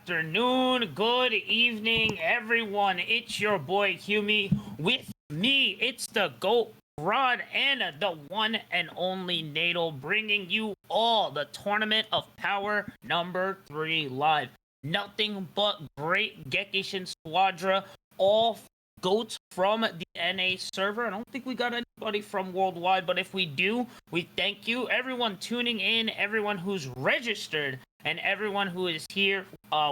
afternoon, good evening, everyone. It's your boy Humi. With me, it's the GOAT Rod and the one and only Nadal, bringing you all the Tournament of Power number 3 live. Nothing but great Gekishin Squadra, all GOATs from the NA server. I don't think we got anybody from worldwide, but if we do, we thank you. Everyone tuning in, everyone who's registered, and everyone who is here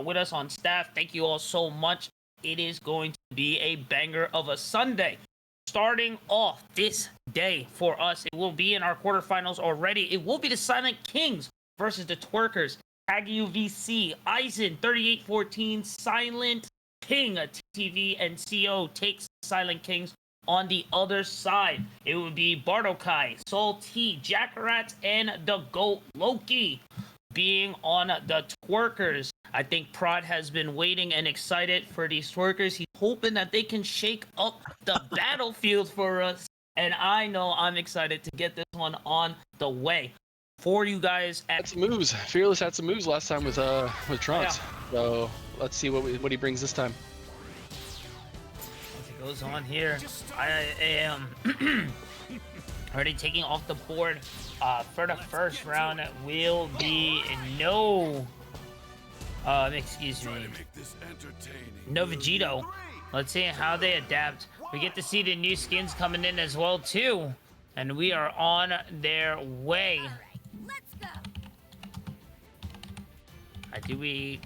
with us on staff, thank you all so much. It is going to be a banger of a Sunday. Starting off this day for us, it will be in our quarterfinals already. It will be the Silent Kings versus the Twerkers. Aggie VC, Eisen 3814, Silent King, TV and CO takes Silent Kings. On the other side, it would be Bardokai, Soul T, Jackarat, and the GOAT Loki being on the Twerkers. I think Prod has been waiting and excited for these Twerkers. He's hoping that they can shake up the battlefield for us. And I know I'm excited to get this one on the way for you guys. Had some moves. Fearless had some moves last time with Trunks. Yeah. So let's see what he brings this time. As it goes on here, I am already taking off the board. For the first round will be no no Vegito. Let's see how they adapt. We get to see the new skins coming in as well too, and we are on their way. Let's go. Do we?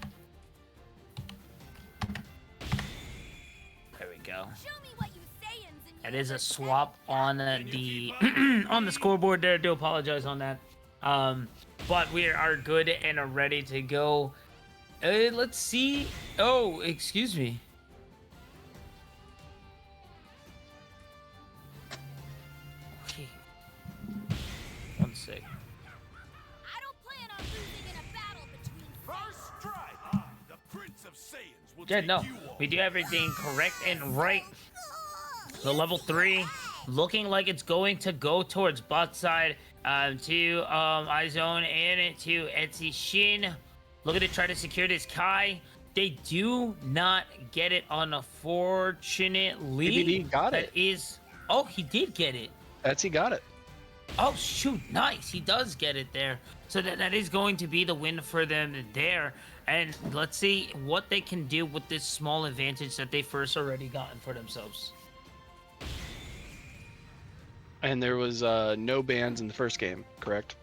There we go. It is a swap on the on the scoreboard there. I do apologize on that. But we are good and are ready to go. Let's see. Oh, excuse me. Okay. 1 sec. I don't plan on losing in a battle between First strike. The Prince of Saiyans will Yeah, take no, you on. we do everything correct and right. So level 3, looking like it's going to go towards bot side to iZone and to Etsy Shin. Looking to try to secure this Kai. They do not get it, unfortunately. BBD got it. That is... Oh, he did get it. Etsy got it. Oh, shoot. Nice. He does get it there. So that is going to be the win for them there. And let's see what they can do with this small advantage that they first already gotten for themselves. And there was no bans in the first game, correct?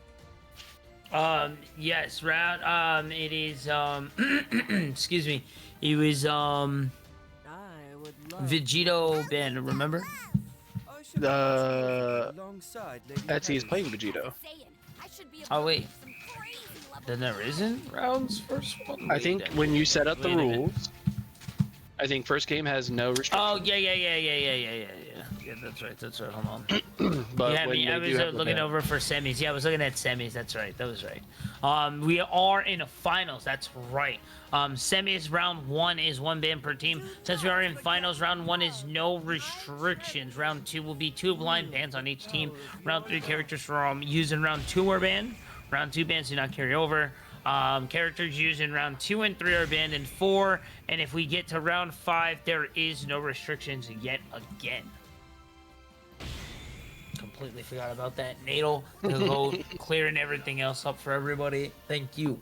Yes, round, it is, excuse me, it was, Vegito ban, remember? Etsy is playing Vegito. Oh, wait. Then there isn't rounds first one? I think when you set up the rules, I think first game has no restrictions. Oh, yeah, that's right, hold on. But yeah, I was looking over for semis. Yeah, I was looking at semis. That's right. That was right. We are in finals. That's right. Semis round 1 is 1 ban per team. Since we are in finals, round 1 is no restrictions. Round 2 will be 2 blind bans on each team. Round 3 characters from used in round 2 are banned. Round 2 bans do not carry over. Characters used in round 2 and 3 are banned in 4. And if we get to round 5, there is no restrictions yet again. Completely forgot about that. Nadal to go clearing everything else up for everybody. Thank you.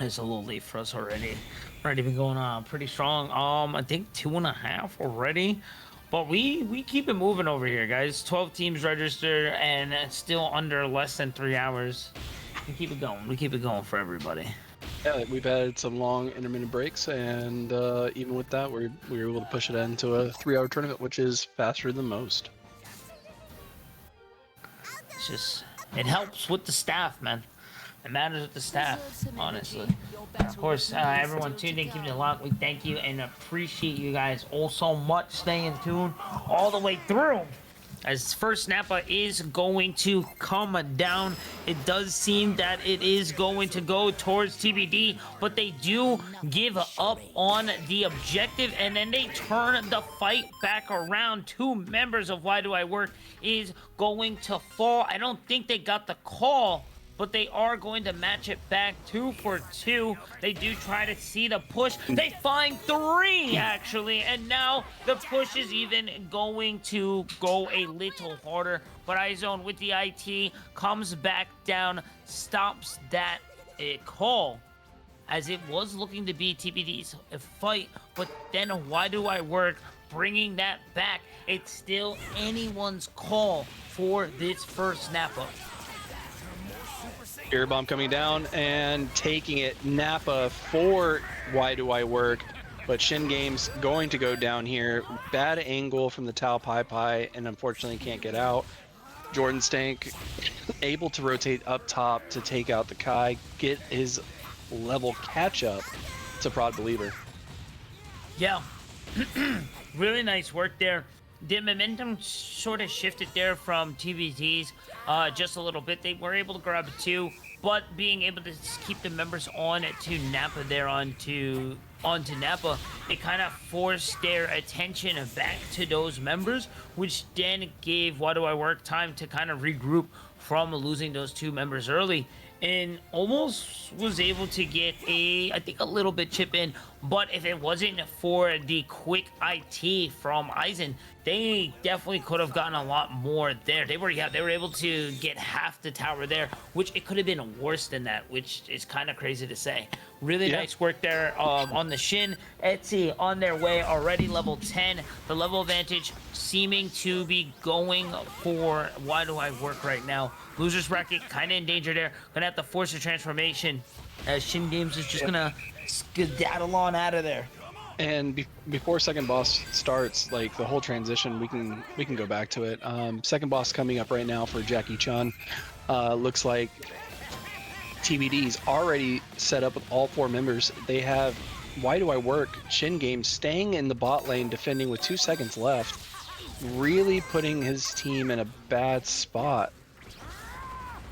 It's a little late for us already. We're not even going on pretty strong. I think 2.5 already. But we keep it moving over here, guys. 12 teams registered and still under less than 3 hours. We keep it going. We keep it going for everybody. Yeah, we've had some long intermittent breaks, and even with that, we were able to push it into a 3-hour tournament, which is faster than most. It's just, it helps with the staff, man. It matters with the staff, honestly. And of course, everyone tuned in, keeping it locked. We thank you and appreciate you guys all so much. Staying tuned all the way through. As first Nappa is going to come down, it does seem that it is going to go towards TBD, but they do give up on the objective, and then they turn the fight back around. 2 members of Why Do I Work is going to fall. I don't think they got the call, but they are going to match it back 2 for 2. They do try to see the push. They find 3, actually, and now the push is even going to go a little harder. But IZone with the IT comes back down, stops that call, as it was looking to be TBD's fight, but then Why Do I Work bringing that back. It's still anyone's call for this first Napa. Air bomb coming down and taking it. Napa for Why Do I Work? But Shin Games going to go down here. Bad angle from the Tao Pai Pai, and unfortunately can't get out. Jordan Stank able to rotate up top to take out the Kai, get his level catch up to Prod Believer. Yeah, really nice work there. The momentum sort of shifted there from TBTs just a little bit. They were able to grab 2, but being able to keep the members on to Napa there onto Napa, it kind of forced their attention back to those members, which then gave Why Do I Work time to kind of regroup from losing those 2 members early, and almost was able to get I think a little bit chip in. But if it wasn't for the quick IT from Aizen, they definitely could have gotten a lot more there. They were able to get half the tower there, which it could have been worse than that, which is kind of crazy to say. Really nice work there on the Shin. Etsy on their way, already level 10. The level advantage seeming to be going for Why Do I Work right now. Losers bracket kind of in danger there. Gonna have to force a transformation, as Shin Games is just gonna skedaddle on out of there. And before second boss starts, like the whole transition, we can go back to it. Second boss coming up right now for Jackie Chun. Looks like TBD's already set up with all 4 members. They have Why Do I Work? Shin Games staying in the bot lane, defending with 2 seconds left, really putting his team in a bad spot.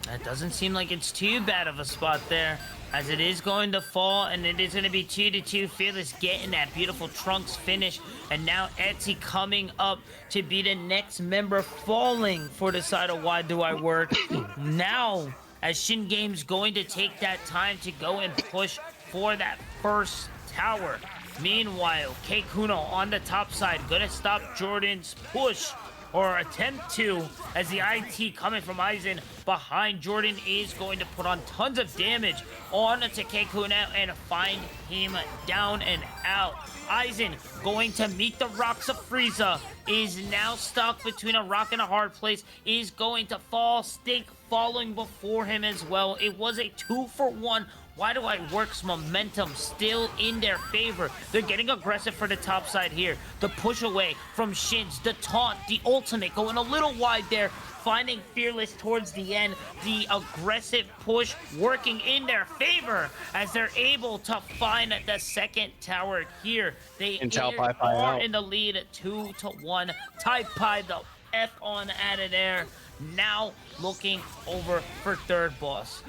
That doesn't seem like it's too bad of a spot there, as it is going to fall, and it is going to be 2-2. Fearless getting that beautiful Trunks finish, and now Etsy coming up to be the next member falling for the side of Why Do I Work. Now, as Shin Games going to take that time to go and push for that first tower. Meanwhile, K Kuno on the top side, gonna stop Jordan's push, or attempt to, as the IT coming from Aizen behind Jordan is going to put on tons of damage on to Kekuna and find him down and out. Aizen going to meet the rocks of Frieza, is now stuck between a rock and a hard place, is going to fall. Stink falling before him as well. It was a 2-for-1. Why Do I Work's momentum still in their favor? They're getting aggressive for the top side here. The push away from Shins, the taunt, the ultimate going a little wide there. Finding Fearless towards the end. The aggressive push working in their favor as they're able to find the second tower here. They are in the lead 2-1. Tai Pai the F on out of there. Now looking over for third boss.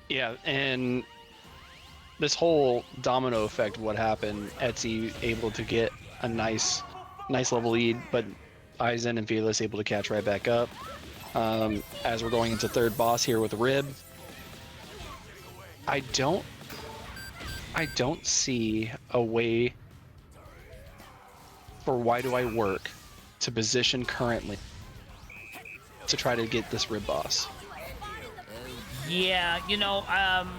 Yeah, and this whole domino effect of what happened, Etsy able to get a nice level lead, but Aizen and Fearless able to catch right back up. As we're going into third boss here with Rib, I don't see a way for Why Do I Work to position currently to try to get this Rib boss. Yeah, you know,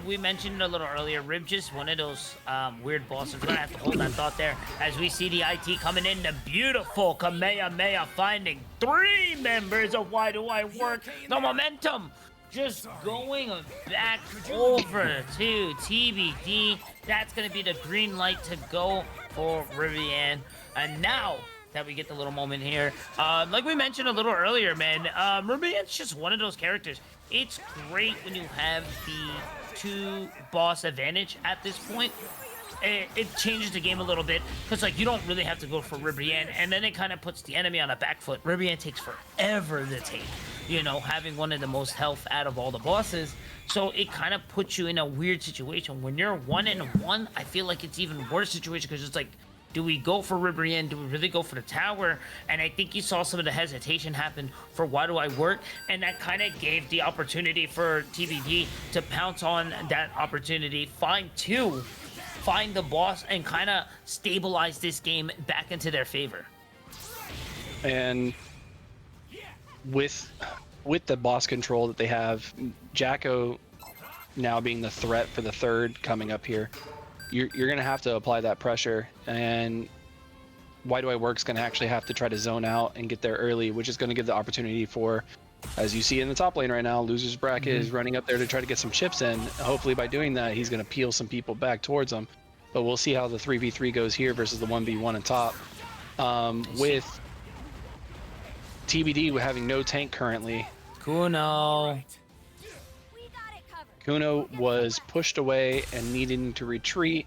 we mentioned a little earlier, Rib just one of those weird bosses. We're gonna have to hold that thought there as we see the IT coming in. The beautiful Kamehameha finding 3 members of Why Do I Work. The momentum just going back over to TBD. That's gonna be the green light to go for Rivian. And now that we get the little moment here, like we mentioned a little earlier, man, Rivian's just one of those characters. It's great when you have the 2 boss advantage at this point. It changes the game a little bit, because like you don't really have to go for Ribrianne, and then it kind of puts the enemy on a back foot. Ribrianne takes forever to take, you know, having one of the most health out of all the bosses. So it kind of puts you in a weird situation. When you're 1-1, I feel like it's even worse situation, because it's like, Do we go for Ribrianne? Do we really go for the tower? And I think you saw some of the hesitation happen for Why Do I Work? And that kind of gave the opportunity for TBD to pounce on that opportunity, find the boss, and kind of stabilize this game back into their favor. And with the boss control that they have, Jacko now being the threat for the third coming up here, you're gonna have to apply that pressure, and Why Do I Work's gonna actually have to try to zone out and get there early, which is gonna give the opportunity for, as you see in the top lane right now, Losers Bracket is running up there to try to get some chips in. Hopefully by doing that, he's gonna peel some people back towards him. But we'll see how the 3v3 goes here versus the 1v1 on top. With TBD having no tank currently, Kuno. We got it covered. Kuno was pushed away and needing to retreat.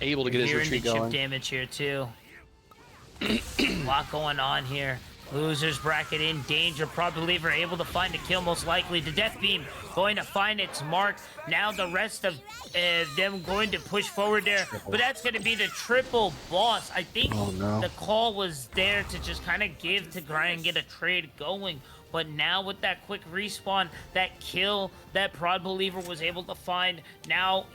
Able to get his Hearing retreat the chip going. damage here too. A lot going on here. Losers Bracket in danger. Prod Believer able to find a kill, most likely. The Death Beam going to find its mark. Now the rest of them going to push forward there. But that's going to be the triple boss. I think the call was there to just kind of give to Grind and get a trade going. But now with that quick respawn, that kill that Prod Believer was able to find, now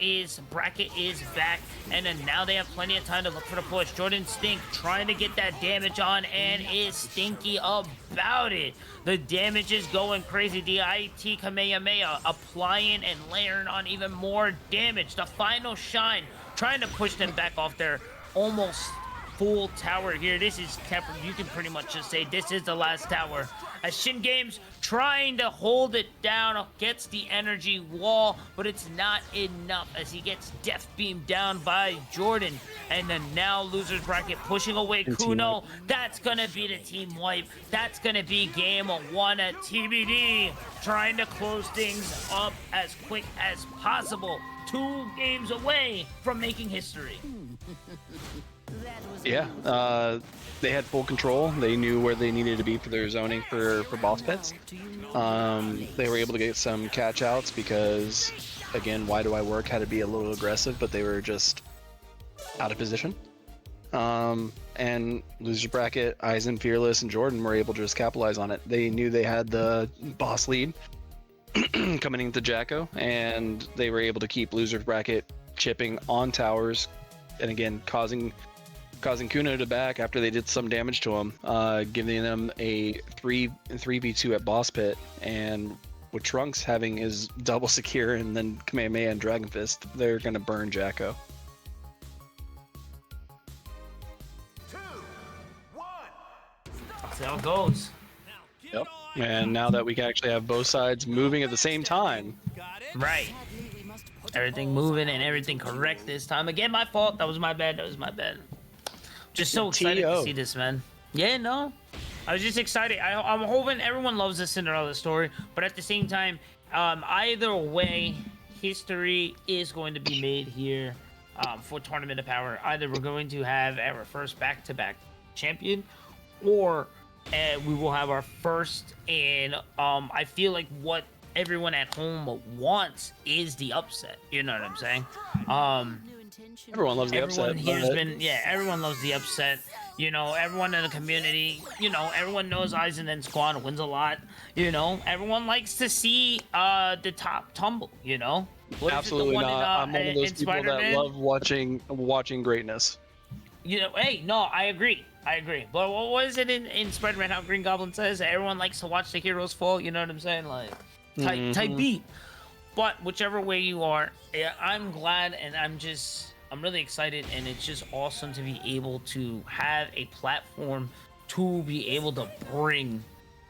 Bracket is back, and then now they have plenty of time to look for the push. Jordan Stink trying to get that damage on and is stinky about it. The damage is going crazy. The IT Kamehameha applying and layering on even more damage. The final shine trying to push them back off their almost full tower here. This is, you can pretty much just say this is the last tower. As Shin Games trying to hold it down, gets the energy wall, but it's not enough as he gets death beamed down by Jordan. And then now Losers Bracket pushing away Kuno. That's gonna be the team wipe. That's gonna be game one at TBD, trying to close things up as quick as possible. 2 games away from making history. Yeah, they had full control. They knew where they needed to be for their zoning for boss pits. They were able to get some catch outs because, again, Why Do I Work had to be a little aggressive, but they were just out of position. And Loser Bracket, Eisen, Fearless, and Jordan were able to just capitalize on it. They knew they had the boss lead coming into Jacko, and they were able to keep Loser Bracket chipping on towers, and again causing Kuno to back after they did some damage to him, giving them a 3v2 at boss pit. And with Trunks having his double secure and then Kamehameha and Dragon Fist, they're gonna burn Jacko. 2, 1. That's how it goes. Yep. And now that we can actually have both sides moving at the same time, Right. Everything moving and everything correct this time. Again, my fault. That was my bad. Just so excited to see this, man. Yeah, no. I was just excited. I'm hoping everyone loves the Cinderella story, but at the same time, either way, history is going to be made here for Tournament of Power. Either we're going to have our first back-to-back champion, or we will have our first. And I feel like what everyone at home wants is the upset. You know what I'm saying? everyone loves the Everyone upset. here's but- been, yeah, everyone loves the upset. You know, everyone in the community, you know, everyone knows Aizen and Squad wins a lot. You know, everyone likes to see the top tumble, you know? What is it, the Absolutely one not. I'm one of those in people that Spider-Man? love watching greatness. You know, hey, no, I agree. But what was it in Spider-Man how Green Goblin says? Everyone likes to watch the heroes fall, you know what I'm saying? Like, type beat. But whichever way you are, yeah, I'm glad and I'm really excited, and it's just awesome to be able to have a platform to be able to bring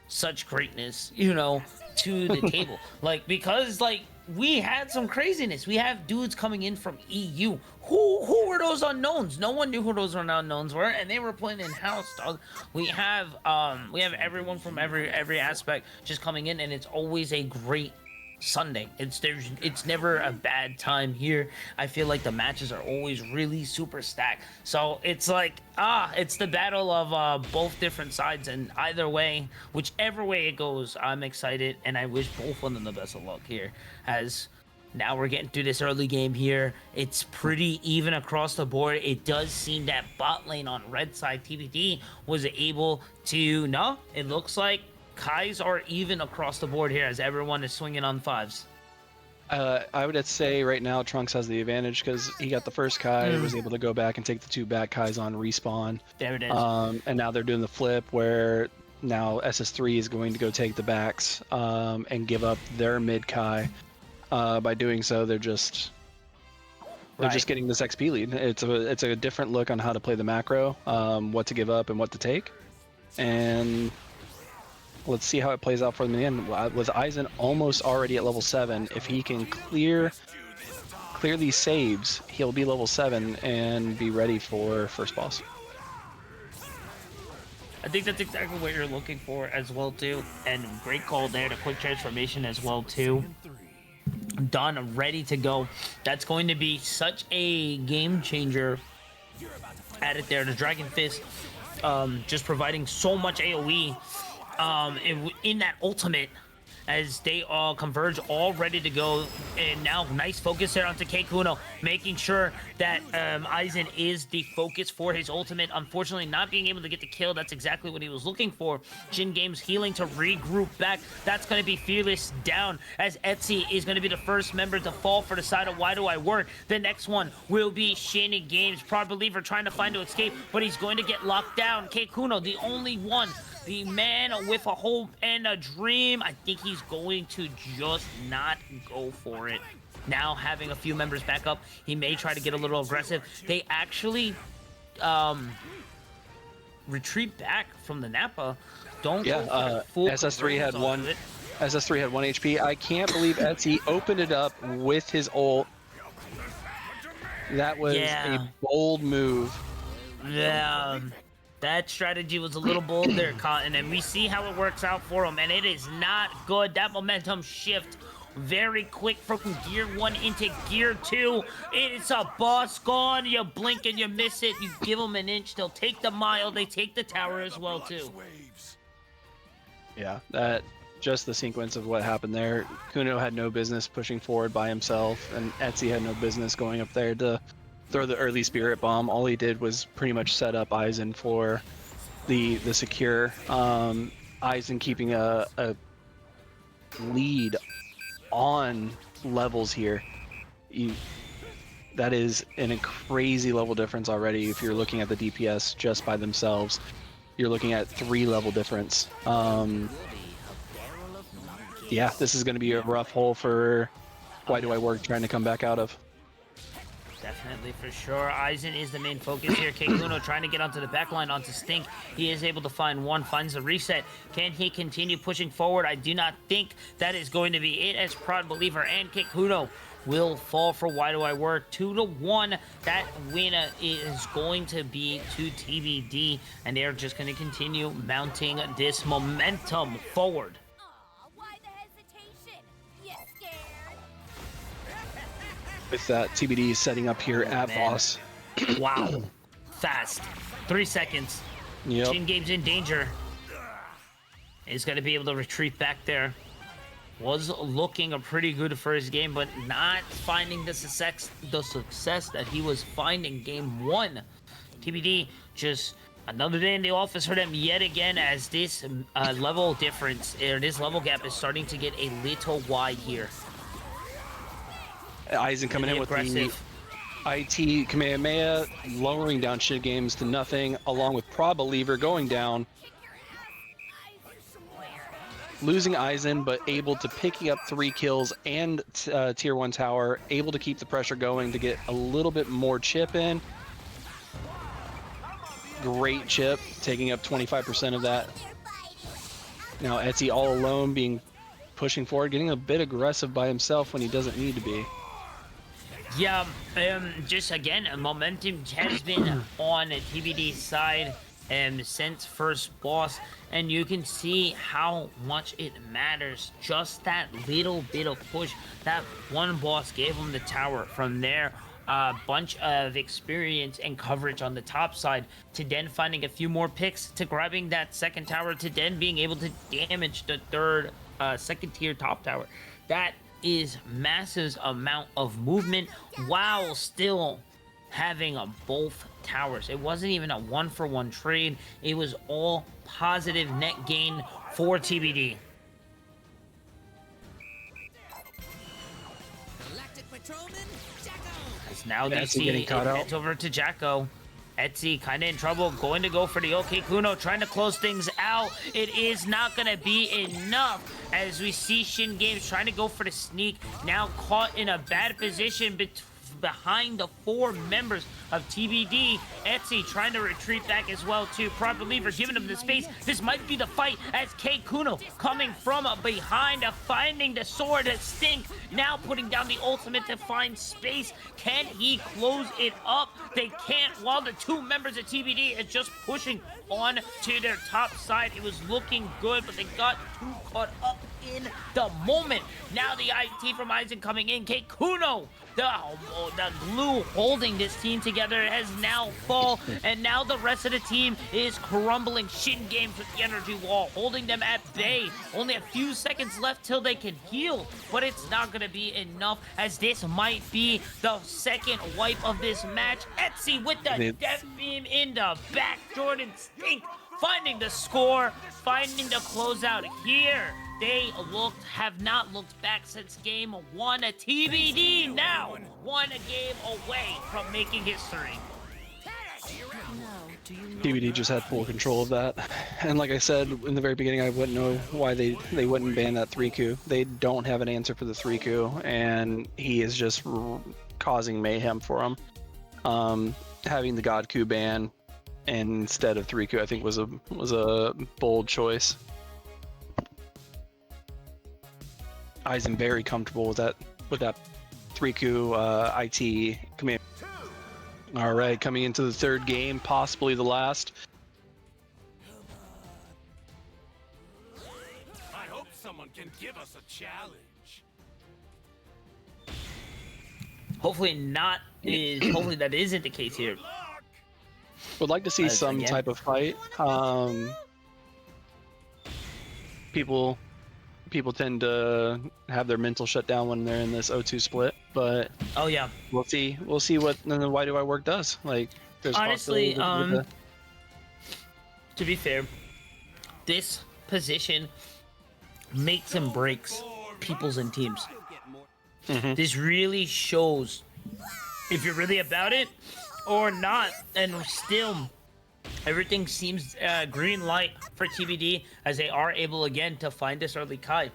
such greatness, you know, to the table. Like, because, like, we had some craziness. We have dudes coming in from EU. Who were those unknowns? No one knew who those unknowns were, and they were playing in house, dog. We have everyone from every aspect just coming in, and it's always a great Sunday. It's never a bad time here. I feel like the matches are always really super stacked. So it's like it's the battle of both different sides, and either way, whichever way it goes, I'm excited, and I wish both of them the best of luck here. As Now we're getting through this early game here. It's pretty even across the board. It does seem that bot lane on red side, TBD, was able to... No, it looks like Kais are even across the board here as everyone is swinging on fives. I would say right now Trunks has the advantage because he got the first Kai, was able to go back and take the 2 back Kais on respawn. There it is. And now they're doing the flip where now SS3 is going to go take the backs and give up their mid Kai. By doing so, they're just getting this XP lead. It's a different look on how to play the macro, what to give up and what to take, and let's see how it plays out for them in the end. With Aizen almost already at level 7, if he can clear these saves, he'll be level 7 and be ready for first boss. I think that's exactly what you're looking for as well too, and great call there, the quick transformation as well too. Done, ready to go. That's going to be such a game changer. Added there, the Dragon Fist, just providing so much AoE in that ultimate as they all converge, all ready to go. And now nice focus there onto Keikuno, making sure that Aizen is the focus for his ultimate. Unfortunately, not being able to get the kill, that's exactly what he was looking for. Jin Games healing to regroup back. That's going to be Fearless down, as Etsy is going to be the first member to fall for the side of Why Do I Work. The next one will be Shin Games. Proud Believer trying to find to escape, but he's going to get locked down. Keikuno, the only one, the man with a hope and a dream. I think he's going to just not go for it. Now having a few members back up, he may try to get a little aggressive. They actually retreat back from the Nappa. Don't go for the full SS3 had convergence one. of it. SS3 had 1 HP. I can't believe Etsy opened it up with his ult. That was a bold move. Yeah. That strategy was a little bold there, Cotton, and we see how it works out for him, and it is not good. That momentum shift very quick from Gear 1 into Gear 2. It's a boss gone. You blink and you miss it. You give them an inch, they'll take the mile. They take the tower as well, too. Yeah, that just the sequence of what happened there. Kuno had no business pushing forward by himself, and Etsy had no business going up there to throw the early spirit bomb. All he did was pretty much set up Aizen for the secure. Aizen keeping a lead on levels here. That is a crazy level difference already. If you're looking at the DPS just by themselves, you're looking at 3 level difference. Yeah, this is going to be a rough hole for Why Do I Work trying to come back out of. Definitely, for sure. Aizen is the main focus here. Keikuno trying to get onto the backline, onto Stink. He is able to find one, finds the reset. Can he continue pushing forward? I do not think that is going to be it, as Proud Believer and Keikuno will fall for Why Do I Work. 2-1. That winner is going to be to TBD, and they're just going to continue mounting this momentum forward. Aw, why the hesitation? You scared? With that TBD setting up here at man. boss. Wow. Fast. 3 seconds. Yep. Jin Games in danger. Is going to be able to retreat back there. Was looking a pretty good first game, but not finding the success that he was finding game 1. TBD, just another day in the office for them yet again, as this level difference, or this level gap is starting to get a little wide here. Aizen coming in with the IT Kamehameha, lowering down Shin Games to nothing, along with Proud Believer going down. Losing Aizen, but able to picking up 3 kills and tier 1 tower, able to keep the pressure going to get a little bit more chip in. Great chip, taking up 25% of that. Now Etsy all alone, pushing forward, getting a bit aggressive by himself when he doesn't need to be. Yeah, just again, momentum has been on TBD's side since first boss, and you can see how much it matters. Just that little bit of push, that one boss gave him the tower. From there, a bunch of experience and coverage on the top side, to then finding a few more picks, to grabbing that second tower, to then being able to damage the third second tier top tower. That is massive amount of movement while still having both towers. It wasn't even a 1-for-1 trade. It was all positive net gain for TBD. Galactic Patrolman, Jacko! As now Yeah, you Etsy see getting it caught out. heads over to Jacko. Etsy kind of in trouble, going to go for the OK Kuno, trying to close things out. It is not going to be enough as we see Shin Games trying to go for the sneak. Now caught in a bad position behind the 4 members of TBD. Etsy trying to retreat back as well too. Prod Believer giving him the space. This might be the fight as K Kuno coming from behind, finding the sword at Stink. Now putting down the ultimate to find space. Can he close it up? They can't, while the 2 members of TBD is just pushing on to their top side. It was looking good, but they got too caught up in the moment. Now the IT from Aizen coming in. K Kuno, the glue holding this team together, has now fall, and now the rest of the team is crumbling. Shin Games with the energy wall, holding them at bay. Only a few seconds left till they can heal, but it's not going to be enough, as this might be the second wipe of this match. Etsy with the death beam in the back. Jordan Stink finding the score, finding the closeout here. They have not looked back since game 1. A TBD now 1 game away from making history. TBD just had full control of that, and like I said in the very beginning, I wouldn't know why they wouldn't ban that 3Q. They don't have an answer for the 3Q, and he is just causing mayhem for them. Having the God Q ban instead of 3Q, I think was a bold choice. Aizen very comfortable with that 3Q IT command. All right, coming into the 3rd game, possibly the last. I hope someone can give us a challenge. Hopefully not. Hopefully that isn't the case here. Would like to see As some again- type of fight. People tend to have their mental shut down when they're in this O2 split, but Oh yeah. we'll see what the Why Do I Work does. Like, there's Honestly, possibility with to be fair, this position makes and breaks peoples and teams. This really shows if you're really about it or not, and still everything seems green light for TBD as they are able again to find this early Kai.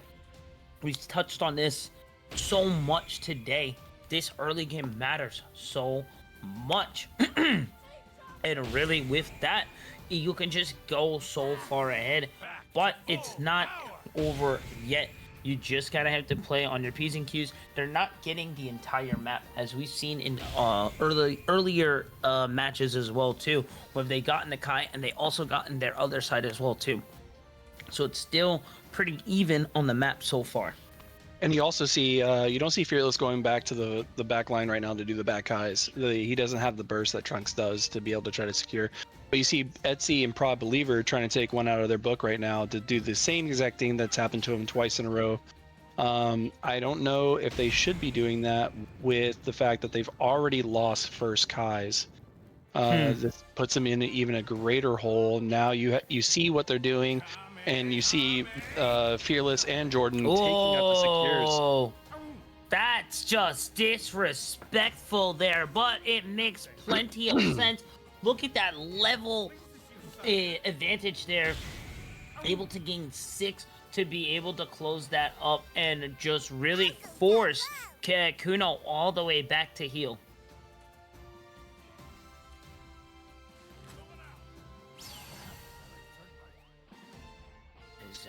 We've touched on this so much today. This early game matters so much. And really with that, you can just go so far ahead, but it's not over yet. You just gotta have to play on your P's and Q's. They're not getting the entire map, as we've seen in earlier matches as well too, where they got in the Kai and they also got in their other side as well too. So it's still pretty even on the map so far. And you also see you don't see Fearless going back to the back line right now to do the back highs. He doesn't have the burst that Trunks does to be able to try to secure. But you see Etsy and Prod Believer trying to take one out of their book right now to do the same exact thing that's happened to him twice in a row. I don't know if they should be doing that with the fact that they've already lost first Kais. This puts them in even a greater hole. Now you see what they're doing, and you see Fearless and Jordan taking up the secures. Oh, that's just disrespectful there, but it makes plenty of sense. Look at that level advantage there. Able to gain 6 to be able to close that up and just really force Kuno all the way back to heal.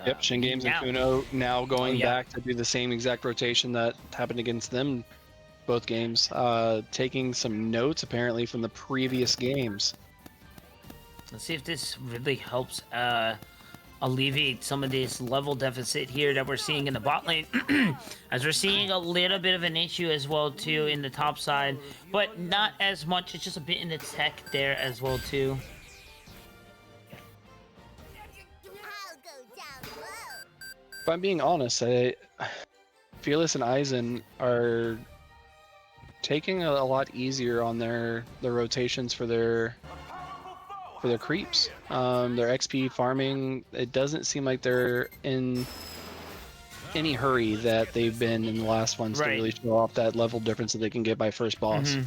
Yep, Shin Games and now- Kuno now going yeah. back to do the same exact rotation that happened against them both games. Taking some notes apparently from the previous games. Let's see if this really helps alleviate some of this level deficit here that we're seeing in the bot lane. As we're seeing a little bit of an issue as well too in the top side, but not as much. It's just a bit in the tech there as well too. I'll go down low. If I'm being honest, Fearless and Aizen are taking a lot easier on their rotations for their creeps. Their XP farming, it doesn't seem like they're in any hurry that they've been in the last ones to Right. really show off that level difference that they can get by first boss.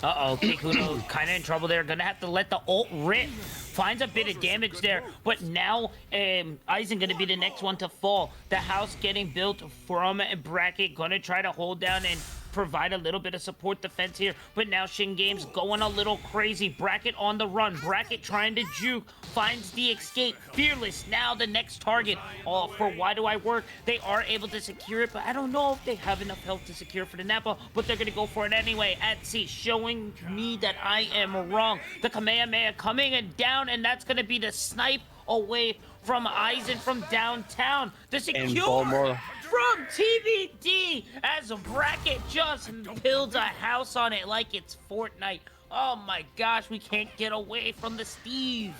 Uh-oh, Kikuno kind of in trouble there. Gonna have to let the ult rip. Finds a bit of damage there, but now Aizen gonna be the next one to fall. The house getting built from Bracket. Gonna try to hold down and provide a little bit of support defense here, but now Shin Games going a little crazy. Bracket on the run. Bracket trying to juke. Finds the escape. Fearless now the next target. Oh, for Why Do I Work? They are able to secure it, but I don't know if they have enough health to secure for the Nappa, but they're going to go for it anyway. Etsy showing me that I am wrong. The Kamehameha coming and down, and that's going to be the snipe away from Aizen from downtown. The secure Baltimore. from TBD as a Bracket just builds a house on it like it's Fortnite. Oh my gosh, we can't get away from the Steve.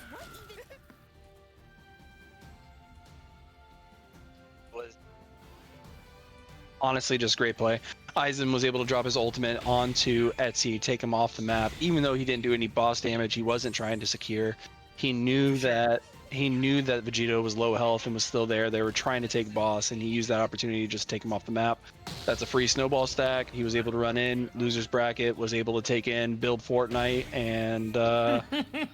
Was honestly just great play. Aizen was able to drop his ultimate onto Etsy, take him off the map. Even though he didn't do any boss damage, he wasn't trying to secure. He knew that Vegito was low health and was still there. They were trying to take boss, and he used that opportunity to just take him off the map. That's a free snowball stack. He was able to run in, losers bracket, was able to take in, build Fortnite, and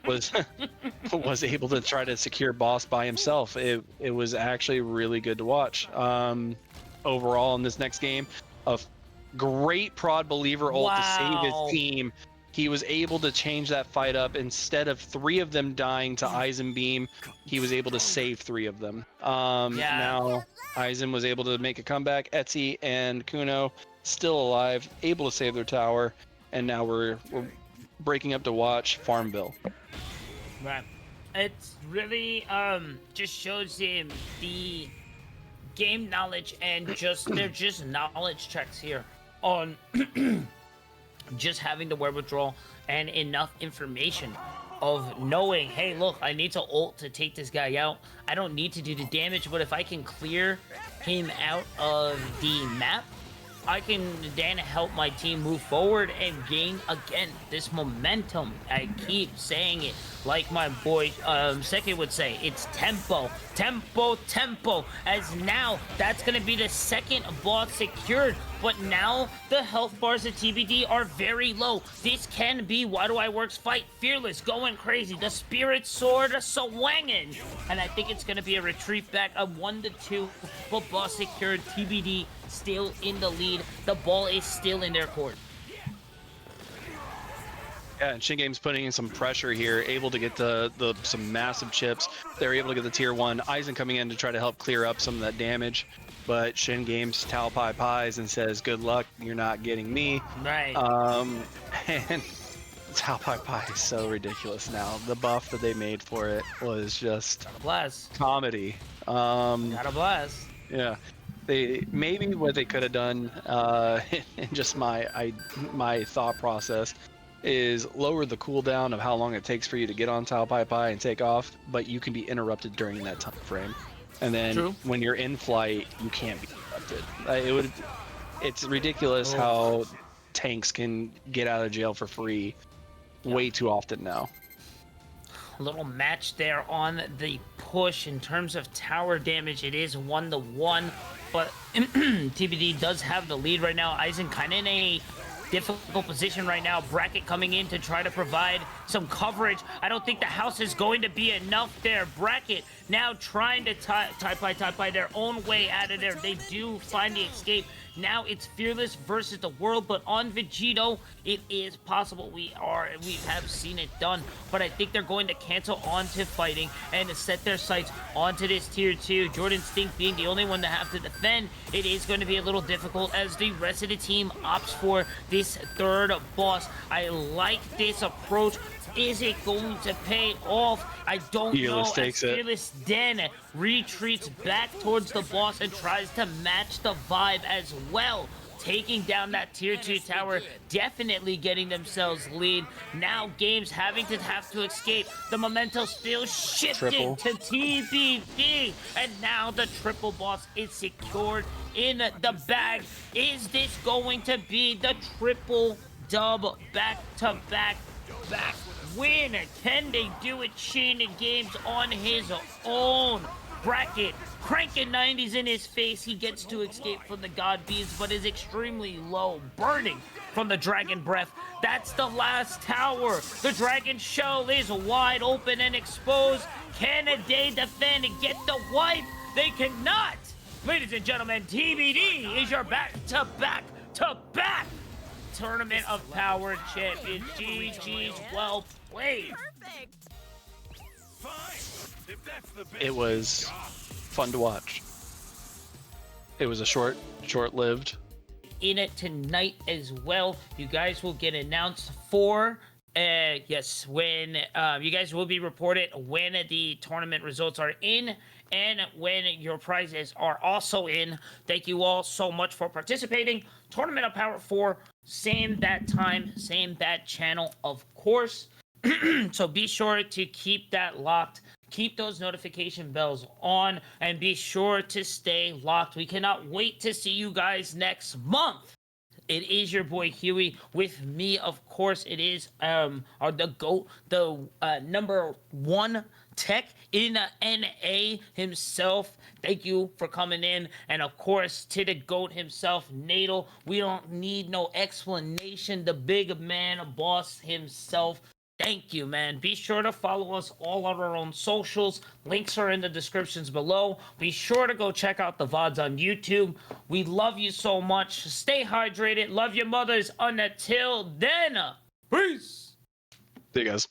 was able to try to secure boss by himself. It was actually really good to watch. Overall, in this next game, a great prod believer ult to save his team. He was able to change that fight up. Instead of 3 of them dying to Aizen Beam, he was able to save 3 of them. Now Aizen was able to make a comeback. Etsy and Kuno still alive, able to save their tower, and now we're breaking up to watch Farmville. Right. It's really just shows him the game knowledge and they're just knowledge checks here on just having the wherewithal and enough information of knowing, hey, look, I need to ult to take this guy out. I don't need to do the damage, but if I can clear him out of the map, I can then help my team move forward and gain, again, this momentum. I keep saying it like my boy Seki would say. It's tempo, tempo, tempo. As now, that's going to be the second boss secured. But now, the health bars of TBD are very low. This can be Why Do I Work's fight. Fearless, going crazy. The Spirit Sword swinging. And I think it's going to be a retreat back, a 1-2. But boss secured, TBD still in the lead. The ball is still in their court. Yeah, and Shin Games putting in some pressure here, able to get some massive chips. They're able to get the tier 1. Aizen coming in to try to help clear up some of that damage. But Shin Games Tao Pai Pies and says, good luck, you're not getting me. Right. And Tao Pai Pai is so ridiculous now. The buff that they made for it was just Bless. comedy. Gotta bless. Yeah. Maybe what they could have done, in just my thought process, is lower the cooldown of how long it takes for you to get on Tao Pai Pai and take off, but you can be interrupted during that time frame. And then when you're in flight, you can't be interrupted. It's ridiculous how tanks can get out of jail for free way too often now. A little match there on the push in terms of tower damage. It is 1-1, but TBD does have the lead right now. Aizen kind of in a difficult position right now. Bracket coming in to try to provide some coverage. I don't think the house is going to be enough there. Bracket now trying to type by their own way out of there. They do find the escape. Now it's Fearless versus the world, but on Vegito, it is possible. We have seen it done, but I think they're going to cancel onto fighting and to set their sights onto this tier 2. Jordan Stink being the only one to have to defend. It is going to be a little difficult as the rest of the team opts for this third boss. I like this approach. Is it going to pay off? I don't know. Takes it. Fearless then retreats back towards the boss and tries to match the vibe as well. taking down that tier 2 tower, definitely getting themselves lead. Now Games having to escape. The momentum still shifting Triple. to TBD, and now the triple boss is secured in the bag. Is this going to be the triple dub back-to-back win? Can they do it? Shane Games on his own. Bracket cranking 90s in his face. He gets to escape from the God Bees, but is extremely low, burning from the Dragon Breath. That's the last tower. The Dragon Shell is wide open and exposed. Can they defend and get the wipe? They cannot. Ladies and gentlemen, TBD is your back-to-back Tournament of Power champion. GG's, well played. Perfect. Fine. If that's the best It was fun to watch. It was a short-lived. In it tonight as well. You guys will get announced for yes, when you guys will be reported when the tournament results are in and when your prizes are also in. Thank you all so much for participating. Tournament of Power 4, same that time, same that channel, of course. So be sure to keep that locked. Keep those notification bells on and be sure to stay locked. We cannot wait to see you guys next month. It is your boy Huey with me, of course. It is the GOAT, the number 1 tech in NA himself. Thank you for coming in, and of course to the GOAT himself, Nadal. We don't need no explanation. The big man, boss himself. Thank you, man. Be sure to follow us all on our own socials. Links are in the descriptions below. Be sure to go check out the VODs on YouTube. We love you so much. Stay hydrated. Love your mothers. Until then, peace. See you guys.